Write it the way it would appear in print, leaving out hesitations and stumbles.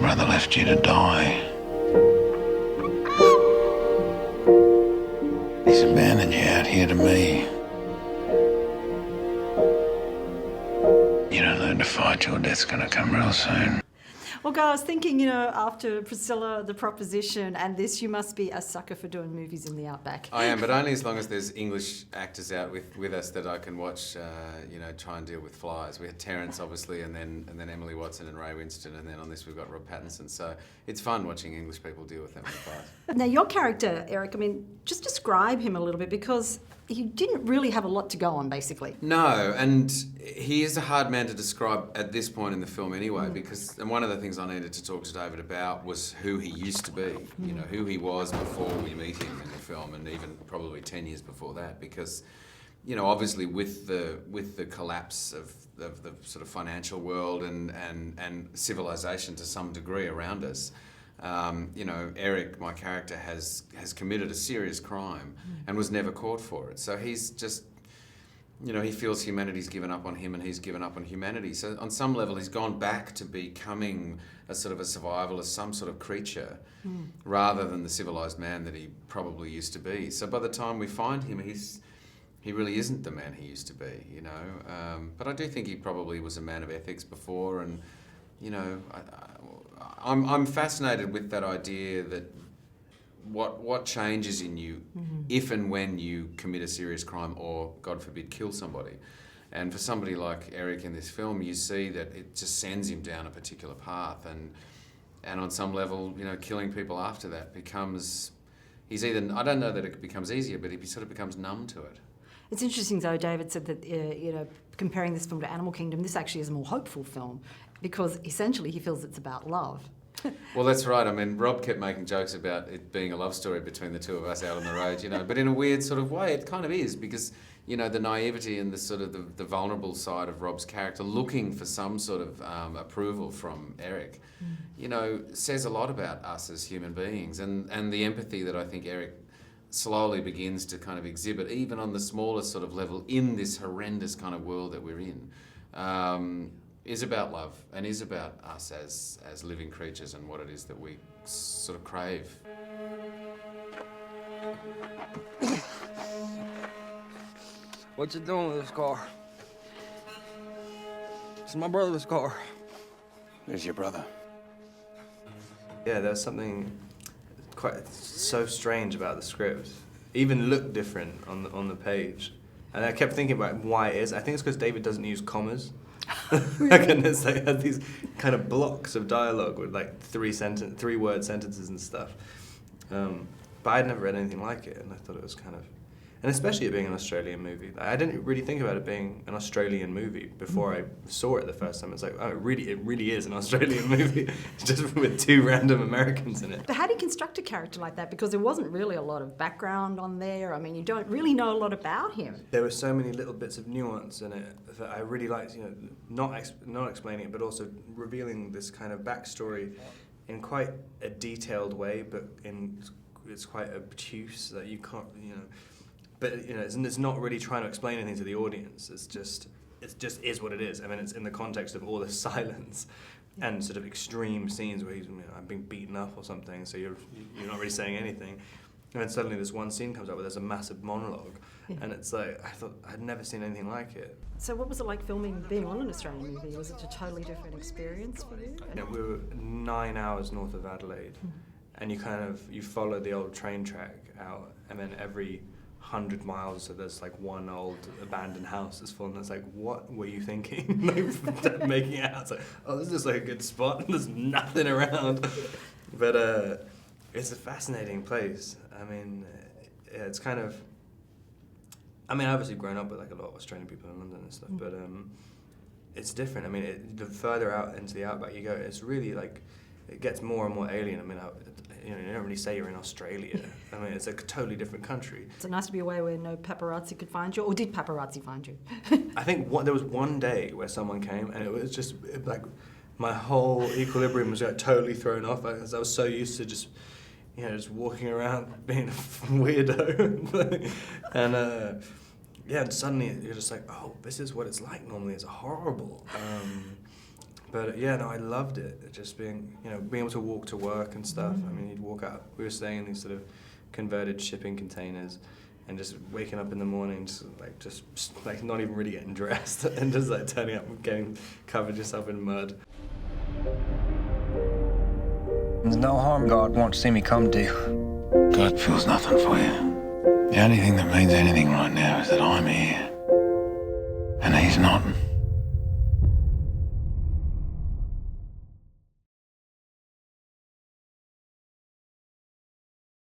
brother left you to die. He's abandoned you out here to me. You don't learn to fight, your death's gonna come real soon. Well, guys, I was thinking, after Priscilla, The Proposition, and this, you must be a sucker for doing movies in the outback. I am, but only as long as there's English actors out with us that I can watch, try and deal with flies. We had Terence, obviously, and then Emily Watson and Ray Winston, and then on this we've got Rob Pattinson. So it's fun watching English people deal with them in the flies. Now, your character, Eric, just describe him a little bit, because he didn't really have a lot to go on, basically. No, and he is a hard man to describe at this point in the film anyway, because, and one of the things I needed to talk to David about was who he used to be, who he was before we meet him in the film, and even probably 10 years before that, because, obviously with the collapse of the sort of financial world and civilization to some degree around us, Eric, my character, has committed a serious crime and was never caught for it. So he's just, he feels humanity's given up on him and he's given up on humanity. So on some level, he's gone back to becoming a sort of a survivalist, some sort of creature, rather than the civilized man that he probably used to be. So by the time we find him, he really isn't the man he used to be, But I do think he probably was a man of ethics before, and, I'm fascinated with that idea that what changes in you if and when you commit a serious crime or, God forbid, kill somebody. And for somebody like Eric in this film, you see that it just sends him down a particular path, and on some level, killing people after that becomes, I don't know that it becomes easier, but he sort of becomes numb to it. It's interesting, though, David said that, comparing this film to Animal Kingdom, this actually is a more hopeful film, because essentially he feels it's about love. Well, that's right. Rob kept making jokes about it being a love story between the two of us out on the road, but in a weird sort of way, it kind of is, because, the naivety and the sort of the vulnerable side of Rob's character looking for some sort of approval from Eric, says a lot about us as human beings, and the empathy that I think Eric slowly begins to kind of exhibit, even on the smallest sort of level in this horrendous kind of world that we're in, is about love and is about us as living creatures and what it is that we sort of crave. What you doing with this car? It's my brother's car. Where's your brother? Yeah, there's something quite so strange about the script. Even looked different on the page. And I kept thinking about why it is. I think it's because David doesn't use commas. And it's has these kind of blocks of dialogue with like three-word sentences and stuff. But I'd never read anything like it, and I thought it was kind of, and especially it being an Australian movie. I didn't really think about it being an Australian movie before I saw it the first time. It's like, oh, it really is an Australian movie, just with two random Americans in it. But how do you construct a character like that? Because there wasn't really a lot of background on there. You don't really know a lot about him. There were so many little bits of nuance in it that I really liked, not explaining it, but also revealing this kind of backstory in quite a detailed way, but it's quite obtuse that you can't, But it's not really trying to explain anything to the audience. It just is what it is. It's in the context of all the silence and sort of extreme scenes where he's being beaten up or something. So you're not really saying anything, and then suddenly this one scene comes up where there's a massive monologue, and it's like I thought I'd never seen anything like it. So what was it like being on an Australian movie? Was it a totally different experience for you? We were 9 hours north of Adelaide, and you follow the old train track out, and then every 100 miles, so there's like one old abandoned house that's full, and it's like, what were you thinking? Making it out, it's like, oh, this is like a good spot, and there's nothing around. But it's a fascinating place. It's kind of, I've obviously grown up with like a lot of Australian people in London and stuff, but it's different. The further out into the outback you go, it's really like, it gets more and more alien. You don't really say you're in Australia. It's a totally different country. It's nice to be away where no paparazzi could find you, or did paparazzi find you? I think there was one day where someone came, and it was just like my whole equilibrium was like totally thrown off. I was so used to just walking around being a weirdo, and suddenly you're just like, oh, this is what it's like. Normally, it's horrible. But yeah, no, I loved it. Just being, you know, being able to walk to work and stuff. I mean, you'd walk out. We were staying in these sort of converted shipping containers, and just waking up in the morning, just not even really getting dressed, and just like turning up and getting covered yourself in mud. There's no harm God won't see me come to. God feels nothing for you. The only thing that means anything right now is that I'm here. And he's not.